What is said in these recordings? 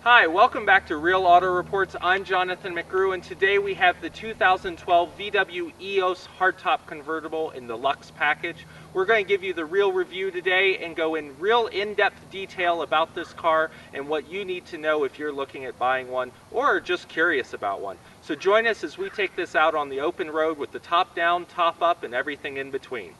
Hi, welcome back to Real Auto Reports. I'm Jonathan McGrew, and today we have the 2012 VW Eos Hardtop Convertible in the Lux package. We're going to give you the real review today and go in real in-depth detail about this car and what you need to know if you're looking at buying one or just curious about one. So join us as we take this out on the open road with the top down, top up, and everything in between.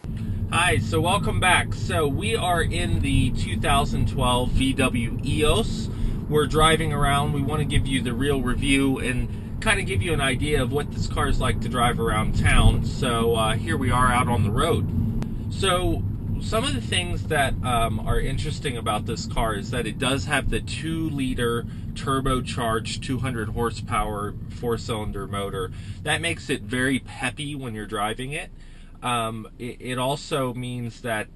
Hi, so welcome back. So we are in the 2012 VW Eos. We're driving around. We want to give you the real review and kind of give you an idea of what this car is like to drive around town. So here we are out on the road. So some of the things that are interesting about this car is that it does have the 2-liter turbocharged 200 horsepower 4-cylinder motor. That makes it very peppy when you're driving it. It also means that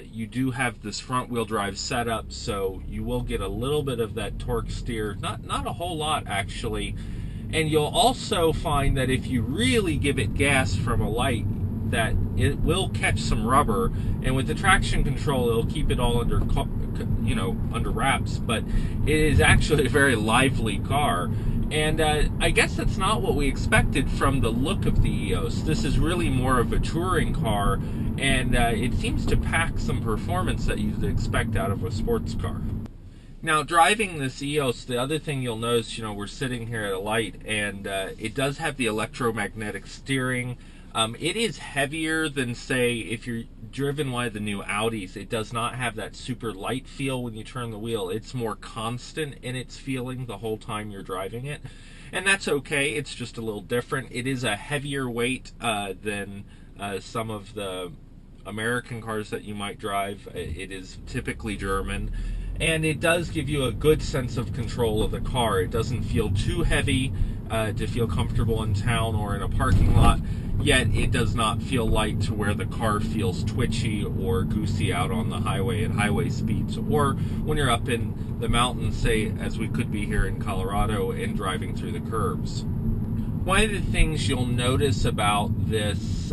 you do have this front-wheel drive setup, so you will get a little bit of that torque steer, not a whole lot actually. And you'll also find that if you really give it gas from a light, that it will catch some rubber, and with the traction control, it'll keep it all under wraps. But it is actually a very lively car. And I guess that's not what we expected from the look of the Eos. This is really more of a touring car, and it seems to pack some performance that you'd expect out of a sports car. Now, driving this Eos, the other thing you'll notice, we're sitting here at a light, and it does have the electromagnetic steering. It is heavier than, say, if you're driven one of the new Audis. It does not have that super light feel when you turn the wheel. It's more constant in its feeling the whole time you're driving it. And that's okay. It's just a little different. It is a heavier weight than some of the American cars that you might drive. It is typically German. And it does give you a good sense of control of the car. It doesn't feel too heavy to feel comfortable in town or in a parking lot, yet it does not feel light to where the car feels twitchy or goosey out on the highway at highway speeds, or when you're up in the mountains, say, as we could be here in Colorado, and driving through the curbs. One of the things you'll notice about this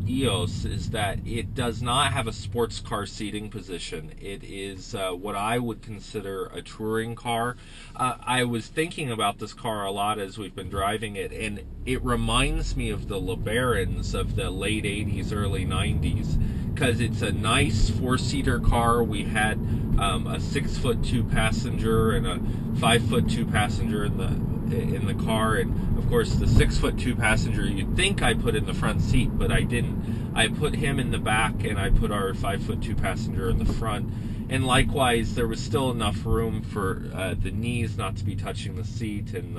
Eos is that it does not have a sports car seating position. It is what I would consider a touring car. I was thinking about this car a lot as we've been driving it, and it reminds me of the LeBarons of the late 80s, early 90s, because it's a nice 4-seater car. We had a 6'2" passenger and a 5'2" passenger in the car, and of course the 6'2" passenger you'd think I put in the front seat, but I didn't. I put him in the back, and I put our 5'2" passenger in the front. And likewise, there was still enough room for the knees not to be touching the seat, and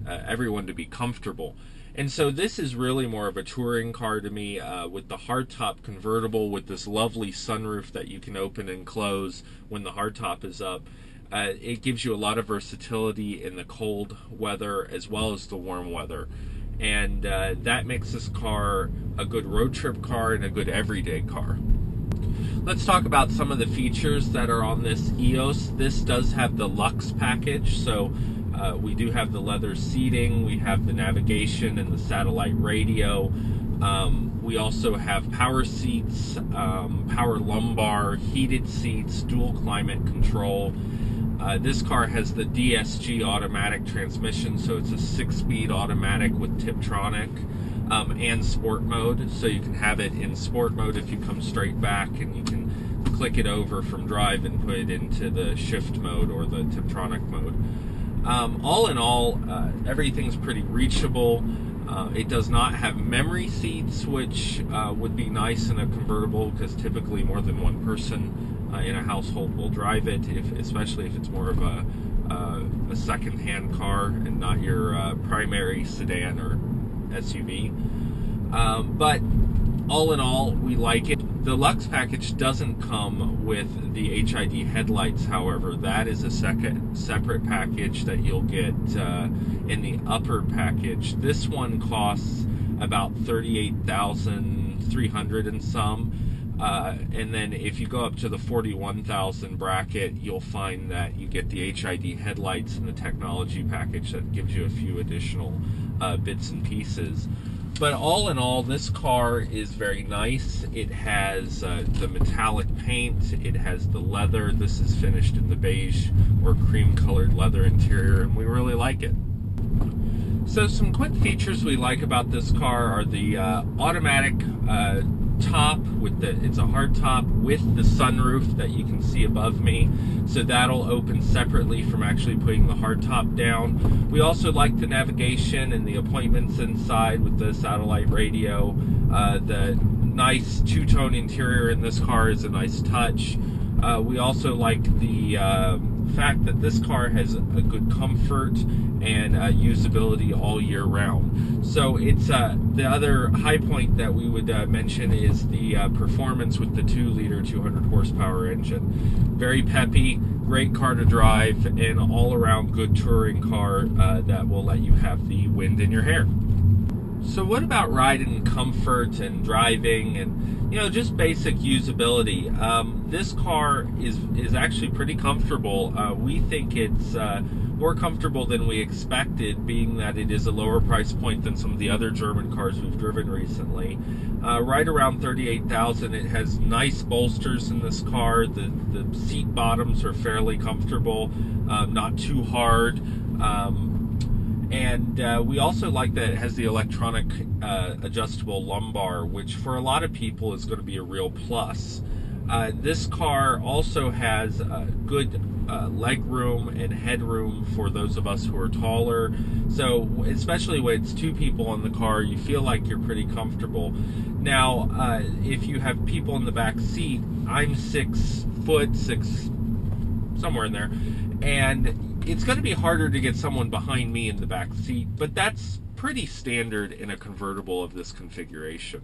everyone to be comfortable. And so this is really more of a touring car to me, with the hardtop convertible with this lovely sunroof that you can open and close when the hardtop is up. It gives you a lot of versatility in the cold weather as well as the warm weather. And that makes this car a good road trip car and a good everyday car. Let's talk about some of the features that are on this Eos. This does have the Lux package, so we do have the leather seating, we have the navigation and the satellite radio. We also have power seats, power lumbar, heated seats, dual climate control. This car has the DSG automatic transmission, so it's a 6-speed automatic with Tiptronic, and sport mode, so you can have it in sport mode if you come straight back, and you can click it over from drive and put it into the shift mode or the Tiptronic mode. All in all, everything's pretty reachable. It does not have memory seats, which would be nice in a convertible, because typically more than one person in a household will drive it, especially if it's more of a second-hand car and not your primary sedan or SUV. But all in all, we like it. The Lux package doesn't come with the HID headlights, however. That is a separate package that you'll get in the upper package. This one costs about $38,300 and some. And then if you go up to the $41,000 bracket, you'll find that you get the HID headlights and the technology package that gives you a few additional bits and pieces. But all in all, this car is very nice. It has the metallic paint, it has the leather. This is finished in the beige or cream colored leather interior, and we really like it. So some quick features we like about this car are the automatic top with it's a hardtop with the sunroof that you can see above me, so that'll open separately from actually putting the hardtop down. We also like the navigation and the appointments inside with the satellite radio. The nice two-tone interior in this car is a nice touch. We also like the fact that this car has a good comfort and usability all year round. So it's the other high point that we would mention is the performance with the 2-liter 200 horsepower engine. Very peppy, great car to drive, and all around good touring car that will let you have the wind in your hair. So what about ride and comfort and driving and, you know, just basic usability? This car is actually pretty comfortable. We think it's more comfortable than we expected, being that it is a lower price point than some of the other German cars we've driven recently. Right around $38,000. It has nice bolsters in this car. The seat bottoms are fairly comfortable, not too hard. And we also like that it has the electronic adjustable lumbar, which for a lot of people is going to be a real plus. This car also has good leg room and headroom for those of us who are taller. So especially when it's two people in the car, you feel like you're pretty comfortable. Now, if you have people in the back seat, I'm 6 foot, somewhere in there, and it's going to be harder to get someone behind me in the back seat, but that's pretty standard in a convertible of this configuration.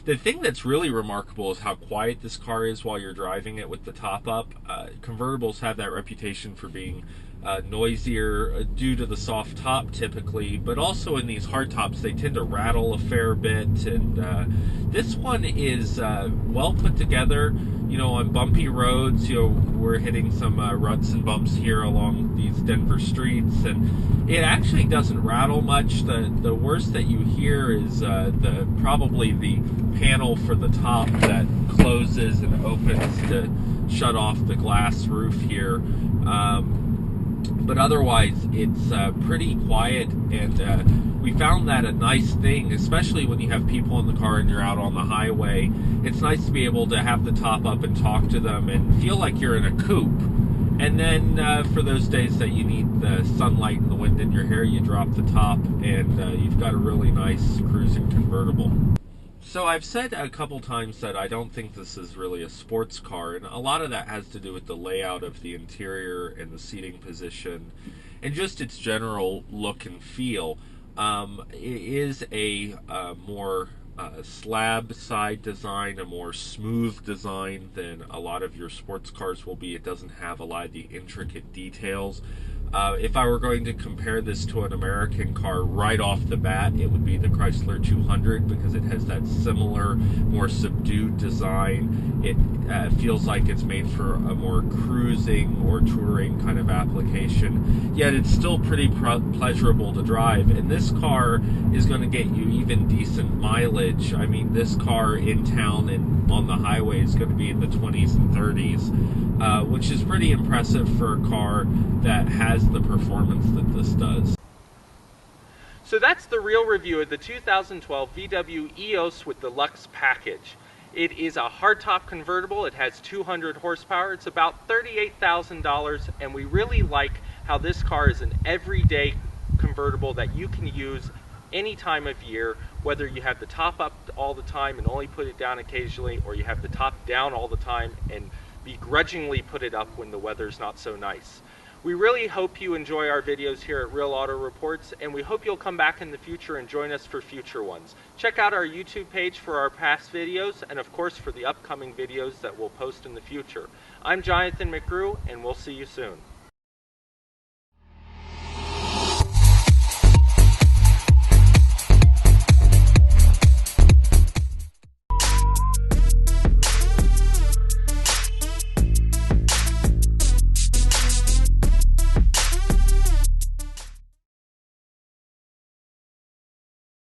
The thing that's really remarkable is how quiet this car is while you're driving it with the top up. Convertibles have that reputation for being noisier due to the soft top typically, but also in these hardtops they tend to rattle a fair bit, and this one is well put together. You know, on bumpy roads, you know, we're hitting some ruts and bumps here along these Denver streets, and it actually doesn't rattle much. The worst that you hear is probably the panel for the top that closes and opens to shut off the glass roof here. But otherwise, it's pretty quiet, and we found that a nice thing, especially when you have people in the car and you're out on the highway. It's nice to be able to have the top up and talk to them and feel like you're in a coupe. And then for those days that you need the sunlight and the wind in your hair, you drop the top, and you've got a really nice cruising convertible. So I've said a couple times that I don't think this is really a sports car, and a lot of that has to do with the layout of the interior and the seating position and just its general look and feel. It is a more slab side design, a more smooth design than a lot of your sports cars will be. It doesn't have a lot of the intricate details. If I were going to compare this to an American car right off the bat, it would be the Chrysler 200, because it has that similar, more subdued design. It feels like it's made for a more cruising or touring kind of application, yet it's still pretty pleasurable to drive. And this car is going to get you even decent mileage. I mean, this car in town and on the highway is going to be in the 20s and 30s, which is pretty impressive for a car that has the performance that this does. So that's the real review of the 2012 VW Eos with the Lux package. It is a hardtop convertible. It has 200 horsepower. It's about $38,000, and we really like how this car is an everyday convertible that you can use any time of year, whether you have the top up all the time and only put it down occasionally, or you have the top down all the time and begrudgingly put it up when the weather's not so nice. We really hope you enjoy our videos here at Real Auto Reports, and we hope you'll come back in the future and join us for future ones. Check out our YouTube page for our past videos, and of course for the upcoming videos that we'll post in the future. I'm Jonathan McGrew, and we'll see you soon.